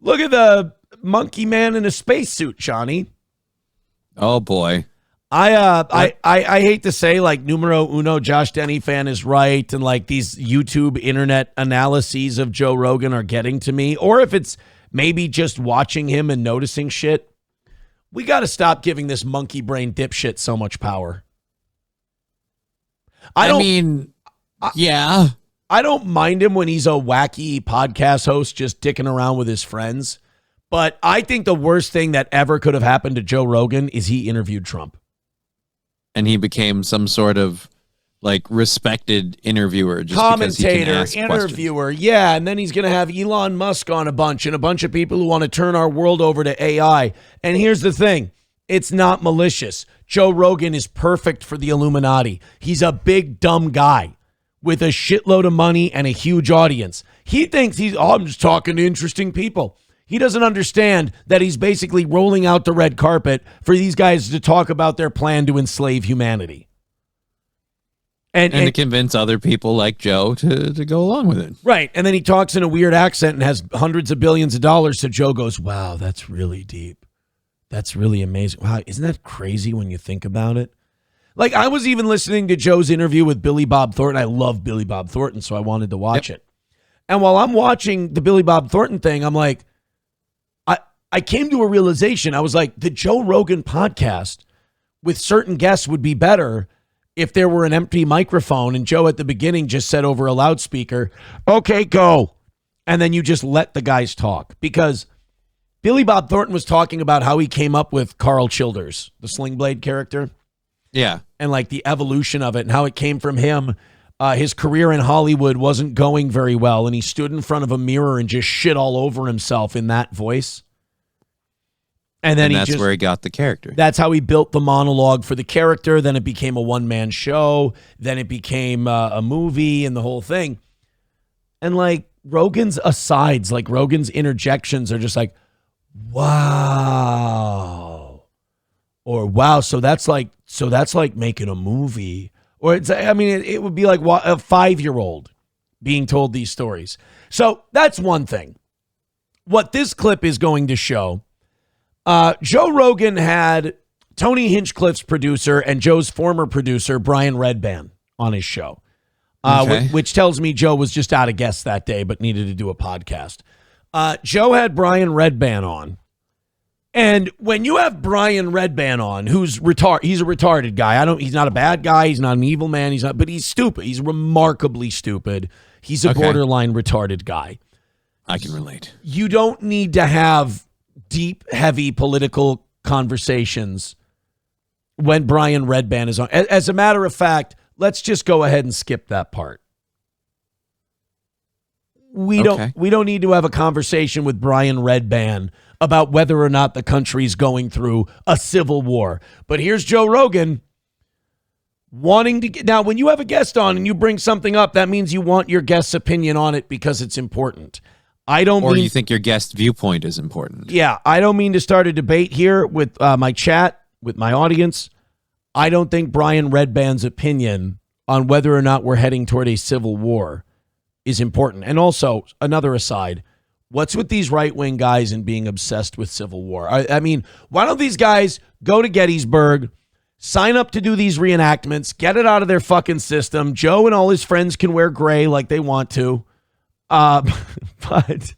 Look at the monkey man in a spacesuit, Johnny. Oh boy. I hate to say, like, numero uno Josh Denny fan is right, and like these YouTube internet analyses of Joe Rogan are getting to me, or if it's maybe just watching him and noticing shit, we got to stop giving this monkey brain dipshit so much power. I don't mind him when he's a wacky podcast host just dicking around with his friends, but I think the worst thing that ever could have happened to Joe Rogan is he interviewed Trump. And he became some sort of like respected interviewer, just commentator, interviewer. Yeah. And then he's going to have Elon Musk on a bunch and a bunch of people who want to turn our world over to AI. And here's the thing. It's not malicious. Joe Rogan is perfect for the Illuminati. He's a big, dumb guy with a shitload of money and a huge audience. He thinks I'm just talking to interesting people. He doesn't understand that he's basically rolling out the red carpet for these guys to talk about their plan to enslave humanity. And to convince other people like Joe to go along with it. Right. And then he talks in a weird accent and has hundreds of billions of dollars. So Joe goes, wow, that's really deep. That's really amazing. Wow. Isn't that crazy when you think about it? Like, I was even listening to Joe's interview with Billy Bob Thornton. I love Billy Bob Thornton, so I wanted to watch it. And while I'm watching the Billy Bob Thornton thing, I'm like, I came to a realization. I was like, the Joe Rogan podcast with certain guests would be better if there were an empty microphone and Joe at the beginning just said over a loudspeaker, okay, go. And then you just let the guys talk. Because Billy Bob Thornton was talking about how he came up with Carl Childers, the Sling Blade character. Yeah. And like the evolution of it and how it came from him. His career in Hollywood wasn't going very well. And he stood in front of a mirror and just shit all over himself in that voice. And then that's where he got the character. That's how he built the monologue for the character. Then it became a one-man show. Then it became a movie and the whole thing. And like Rogan's asides, like Rogan's interjections are just like, wow. Or wow, so that's like making a movie. Or it's, I mean, it would be like a 5-year-old being told these stories. So that's one thing. What this clip is going to show, Joe Rogan had Tony Hinchcliffe's producer and Joe's former producer, Brian Redban, on his show, which tells me Joe was just out of guests that day but needed to do a podcast. Joe had Brian Redban on. And when you have Brian Redban on, who's he's a retarded guy. He's not a bad guy. He's not an evil man. But he's stupid. He's remarkably stupid. He's a borderline retarded guy. I can relate. You don't need to have deep, heavy political conversations when Brian Redban is on. As a matter of fact, let's just go ahead and skip that part. We don't need to have a conversation with Brian Redban about whether or not the country's going through a civil war. But here's Joe Rogan wanting to get. Now, when you have a guest on and you bring something up, that means you want your guest's opinion on it because it's important. You think your guest viewpoint is important. Yeah, I don't mean to start a debate here with my chat, with my audience. I don't think Brian Redban's opinion on whether or not we're heading toward a civil war is important. And also, another aside, what's with these right-wing guys and being obsessed with civil war? I mean, why don't these guys go to Gettysburg, sign up to do these reenactments, get it out of their fucking system? Joe and all his friends can wear gray like they want to. But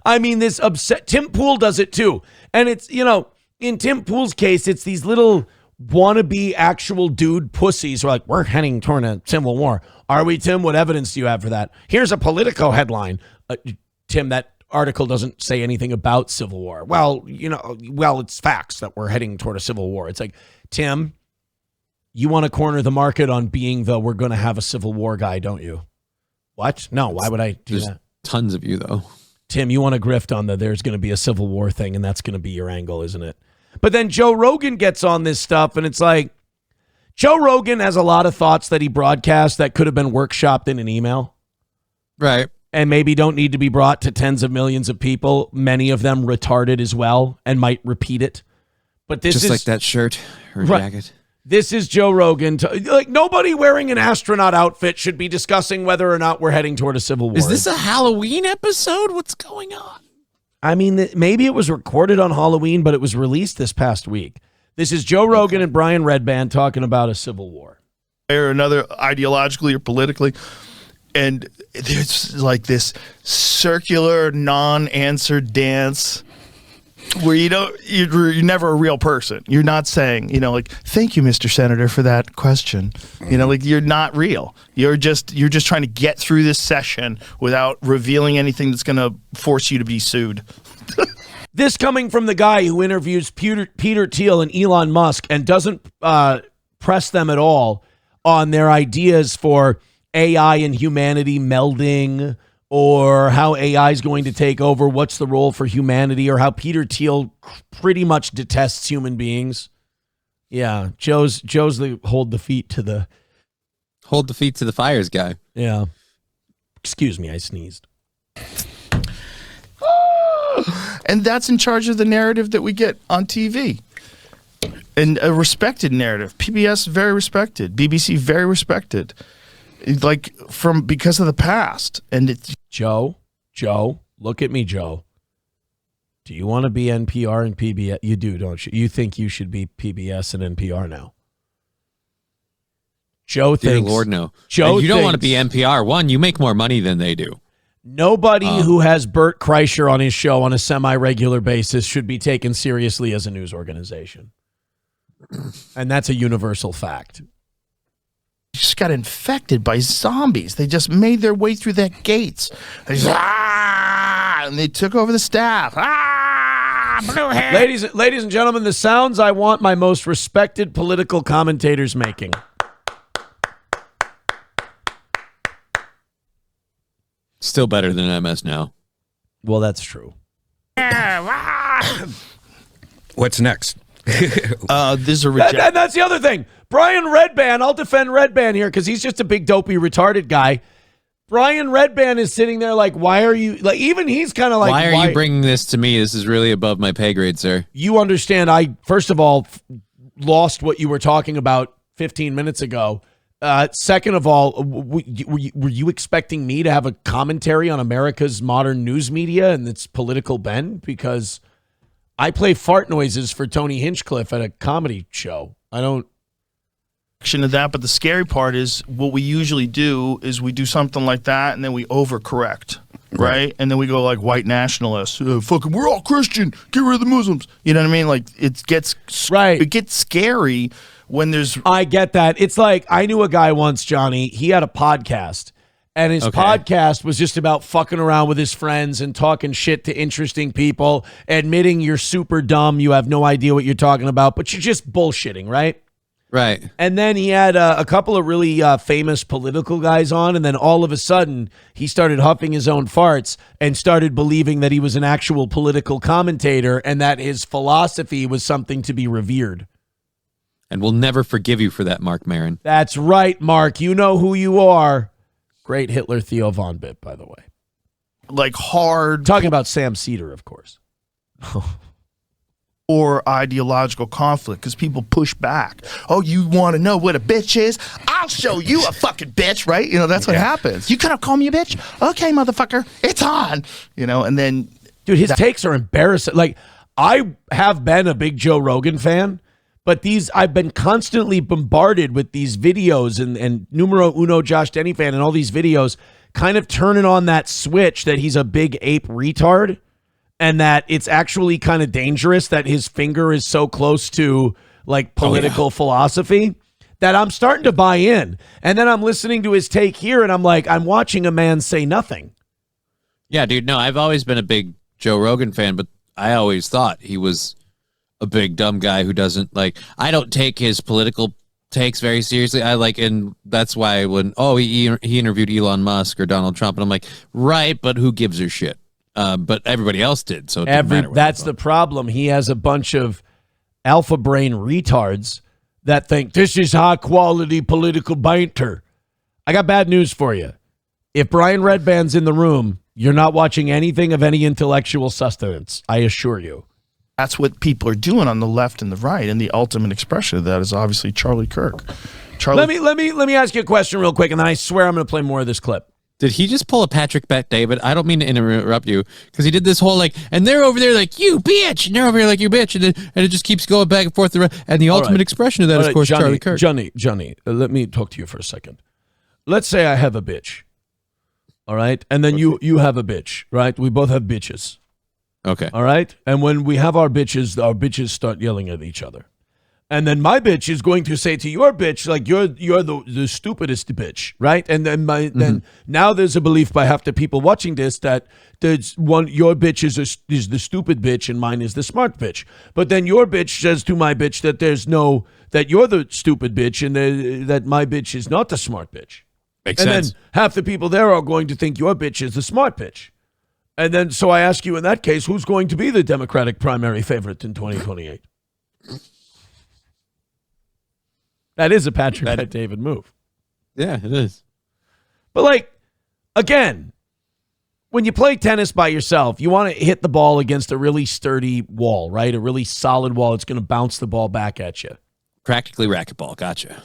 I mean, this Tim Pool does it too. And it's, in Tim Pool's case, it's these little wannabe actual dude pussies who are like, we're heading toward a civil war. Are we, Tim? What evidence do you have for that? Here's a Politico headline. Tim, that article doesn't say anything about civil war. Well, it's facts that we're heading toward a civil war. It's like, Tim, you want to corner the market on being we're going to have a civil war guy, don't you? What? No, why would I do that? Tons of you, though. Tim, you want to grift on there's going to be a civil war thing, and that's going to be your angle, isn't it? But then Joe Rogan gets on this stuff, and it's like, Joe Rogan has a lot of thoughts that he broadcasts that could have been workshopped in an email. Right. And maybe don't need to be brought to tens of millions of people, many of them retarded as well, and might repeat it. But this is like that shirt or jacket. This is Joe Rogan. Like, nobody wearing an astronaut outfit should be discussing whether or not we're heading toward a civil war. Is this a Halloween episode? What's going on? I mean, maybe it was recorded on Halloween, but it was released this past week. This is Joe Rogan and Brian Redban talking about a civil war. Or another, ideologically or politically. And there's like this circular non-answer dance where you're never a real person. You're not saying, like, thank you, Mr. Senator, for that question. Like, you're not real. You're just trying to get through this session without revealing anything that's going to force you to be sued. This coming from the guy who interviews Peter Thiel and Elon Musk and doesn't press them at all on their ideas for AI and humanity melding, or how AI is going to take over, what's the role for humanity, or how Peter Thiel pretty much detests human beings. Yeah, Joe's the hold the feet to the fires guy. Yeah. Excuse me, I sneezed. And that's in charge of the narrative that we get on TV. And a respected narrative. PBS, very respected. BBC, very respected. Because of the past. And it's Joe, look at me, Joe. Do you want to be NPR and PBS? You do, don't you? You think you should be PBS and NPR now? Joe Dear thinks. Lord, no. Joe, you don't want to be NPR. One, you make more money than they do. Nobody who has Bert Kreischer on his show on a semi-regular basis should be taken seriously as a news organization. And that's a universal fact. Just got infected by zombies. They just made their way through that gates. And they took over the staff. Blue hair. Ladies and gentlemen, the sounds I want my most respected political commentators making. Still better than MS Now. Well, that's true. What's next? There's a and that's the other thing. Brian Redban, I'll defend Redban here because he's just a big dopey retarded guy. Brian Redban is sitting there like, why are you, like, even he's kind of like, why are you bringing this to me? This is really above my pay grade, sir. You understand, I, first of all, lost what you were talking about 15 minutes ago. Second of all, were you expecting me to have a commentary on America's modern news media and its political bend? Because I play fart noises for Tony Hinchcliffe at a comedy show. I don't. Of that, but the scary part is what we usually do is we do something like that and then we overcorrect, right? And then we go like white nationalists, fucking, we're all Christian, get rid of the Muslims. You know what I mean? Like it gets scary when there's. I get that. It's like I knew a guy once, Johnny. He had a podcast. And his podcast was just about fucking around with his friends and talking shit to interesting people, admitting you're super dumb, you have no idea what you're talking about, but you're just bullshitting, right? Right. And then he had a couple of really famous political guys on, and then all of a sudden he started huffing his own farts and started believing that he was an actual political commentator and that his philosophy was something to be revered. And we'll never forgive you for that, Mark Maron. That's right, Mark. You know who you are. Great Hitler Theo Von Bit, by the way. Like hard. Talking about Sam Cedar, of course. Or ideological conflict because people push back. Oh, you want to know what a bitch is? I'll show you a fucking bitch, right? That's what happens. You gonna call me a bitch? Okay, motherfucker, it's on. And then. Dude, his takes are embarrassing. Like, I have been a big Joe Rogan fan, but I've been constantly bombarded with these videos and numero uno Josh Denny fan and all these videos kind of turning on that switch that he's a big ape retard and that it's actually kind of dangerous that his finger is so close to like political philosophy that I'm starting to buy in. And then I'm listening to his take here and I'm like, I'm watching a man say nothing. Yeah, dude, no, I've always been a big Joe Rogan fan, but I always thought he was a big dumb guy who doesn't like. I don't take his political takes very seriously. And that's why when he interviewed Elon Musk or Donald Trump, and I'm like, right, but who gives a shit? But everybody else did, so it didn't matter what that's the problem. He has a bunch of alpha brain retards that think this is high quality political banter. I got bad news for you. If Brian Redban's in the room, you're not watching anything of any intellectual sustenance. I assure you. That's what people are doing on the left and the right, and the ultimate expression of that is obviously Charlie Kirk. Let me ask you a question real quick, and then I swear I'm going to play more of this clip. Did he just pull a Patrick Bet David? I don't mean to interrupt you, because he did this whole like, and they're over there like, you bitch, and they're over here like, you bitch, and it just keeps going back and forth. And the ultimate expression of that is, of course, Charlie Kirk. Johnny, let me talk to you for a second. Let's say I have a bitch, all right? And then you have a bitch, right? We both have bitches. Okay. All right? And when we have our bitches start yelling at each other. And then my bitch is going to say to your bitch, like, you're the stupidest bitch, right? And then then now there's a belief by half the people watching this that your bitch is the stupid bitch and mine is the smart bitch. But then your bitch says to my bitch that you're the stupid bitch and that my bitch is not the smart bitch. Makes sense. Then half the people there are going to think your bitch is the smart bitch. And then so I ask you in that case, who's going to be the Democratic primary favorite in 2028? That is a Patrick Bet David move. Yeah, it is. But, like, again, when you play tennis by yourself, you want to hit the ball against a really sturdy wall, right? A really solid wall. It's going to bounce the ball back at you. Practically racquetball. Gotcha.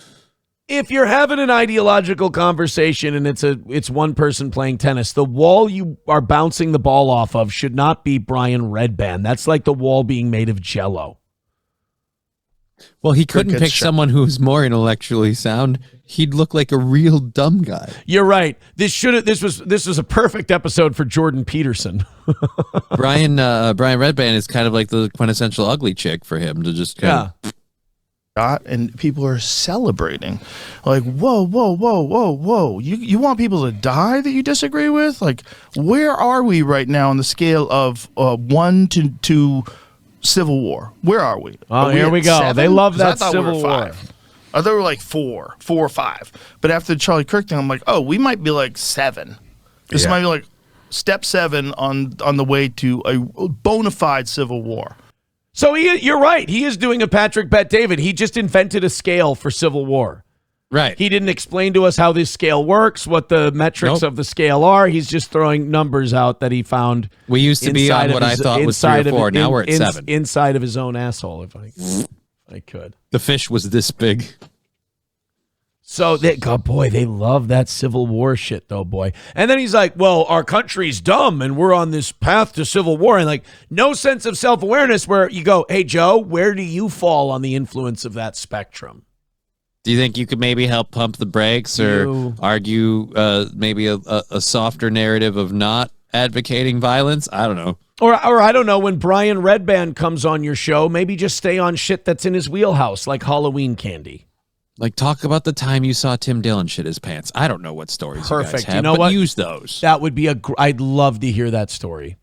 If you're having an ideological conversation and it's one person playing tennis, the wall you are bouncing the ball off of should not be Brian Redban. That's like the wall being made of Jell-O. Well, he couldn't pick someone who's more intellectually sound. He'd look like a real dumb guy. You're right. This was a perfect episode for Jordan Peterson. Brian Redban is kind of like the quintessential ugly chick for him to just kind of. And people are celebrating, like, whoa. You want people to die that you disagree with? Like, where are we right now on the scale of 1 to Civil War? Where are we? Oh, here we go. 7? They love that Civil War. 5. I thought we were like 4 or 5. But after the Charlie Kirk thing, I'm like, oh, we might be like 7. This might be like step 7 on the way to a bona fide Civil War. So you're right. He is doing a Patrick Bet David. He just invented a scale for Civil War. Right. He didn't explain to us how this scale works, what the metrics of the scale are. He's just throwing numbers out that he found. We used to be on what I thought was 3 or 4. Now we're at 7. Inside of his own asshole, if I could. The fish was this big. So, they love that Civil War shit, though, boy. And then he's like, well, our country's dumb, and we're on this path to Civil War. And, like, no sense of self-awareness where you go, hey, Joe, where do you fall on the influence of that spectrum? Do you think you could maybe help pump the brakes or argue maybe a softer narrative of not advocating violence? I don't know. Or I don't know, when Brian Redban comes on your show, maybe just stay on shit that's in his wheelhouse, like Halloween candy. Like, talk about the time you saw Tim Dillon shit his pants. I don't know what stories you guys have, you know but what? Use those. That would be I'd love to hear that story.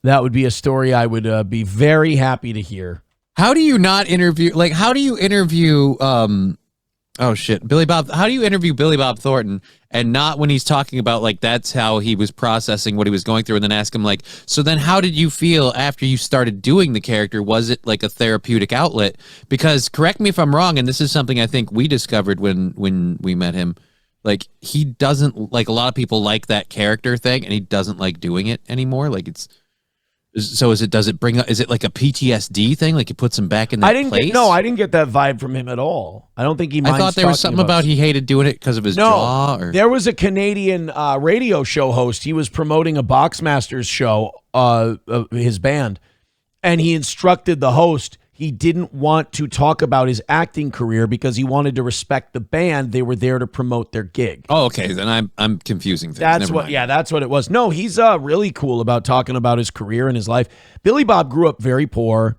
That would be a story I would be very happy to hear. How do you not interview, like, how do you interview, Billy Bob, how do you interview Billy Bob Thornton and not when he's talking about, like, that's how he was processing what he was going through, and then ask him, like, so then how did you feel after you started doing the character? Was it like a therapeutic outlet? Because, correct me if I'm wrong, and this is something I think we discovered when we met him, like, he doesn't, like, a lot of people like that character thing, and he doesn't like doing it anymore. Like, so is it like a PTSD thing? Like, it puts him back in that place? I didn't get that vibe from him at all. I don't think he minds. I thought there was something about he hated doing it because of his jaw. Or? There was a Canadian radio show host. He was promoting a Boxmasters show, his band, and he instructed the host. He didn't want to talk about his acting career because he wanted to respect the band. They were there to promote their gig. Oh, okay. Then I'm confusing things. That's what it was. No, he's really cool about talking about his career and his life. Billy Bob grew up very poor.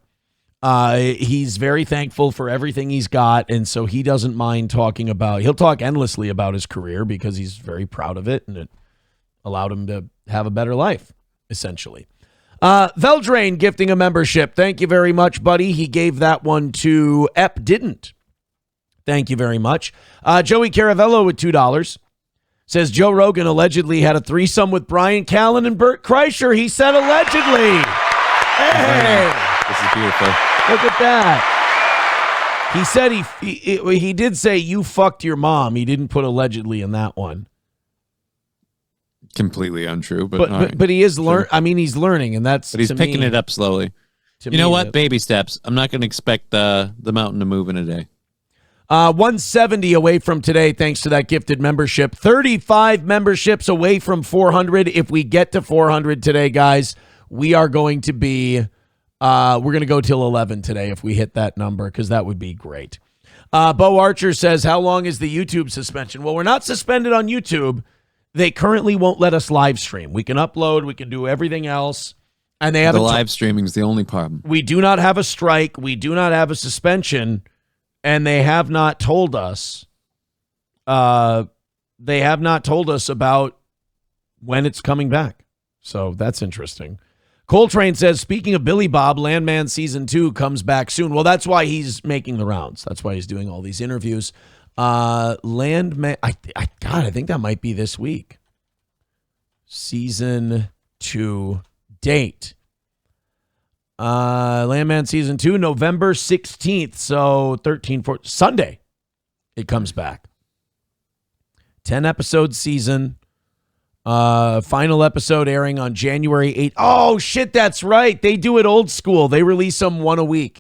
He's very thankful for everything he's got, and so he doesn't mind talking about. He'll talk endlessly about his career because he's very proud of it, and it allowed him to have a better life, essentially. Veldrain gifting a membership. Thank you very much, buddy. He gave that one to Ep Didn't. Thank you very much. Joey Caravello with $2 says Joe Rogan allegedly had a threesome with Brian Callen and Bert Kreischer. He said allegedly. Hey, this is beautiful. Look at that. He said he did say you fucked your mom. He didn't put allegedly in that one. Completely untrue, but he is I mean, he's learning, and that's. But he's picking it up slowly. You know what? Baby steps. I'm not going to expect the mountain to move in a day. 170 away from today, thanks to that gifted membership. 35 memberships away from 400. If we get to 400 today, guys, we are going to be, we're going to go till 11 today if we hit that number, because that would be great. Bo Archer says, how long is the YouTube suspension? Well, we're not suspended on YouTube. They currently won't let us live stream. We can upload, we can do everything else. And they have the live streaming is the only problem. We do not have a strike. We do not have a suspension. And they have not told us. They have not told us about when it's coming back. So that's interesting. Coltrane says, speaking of Billy Bob, Landman Season 2 comes back soon. Well, that's why he's making the rounds. That's why he's doing all these interviews. Landman, I think that might be this week. Season 2 date. Landman Season 2, November 16th. So 13, 14, Sunday, it comes back. 10-episode season. Final episode airing on January 8th. Oh, shit, that's right. They do it old school. They release them one a week.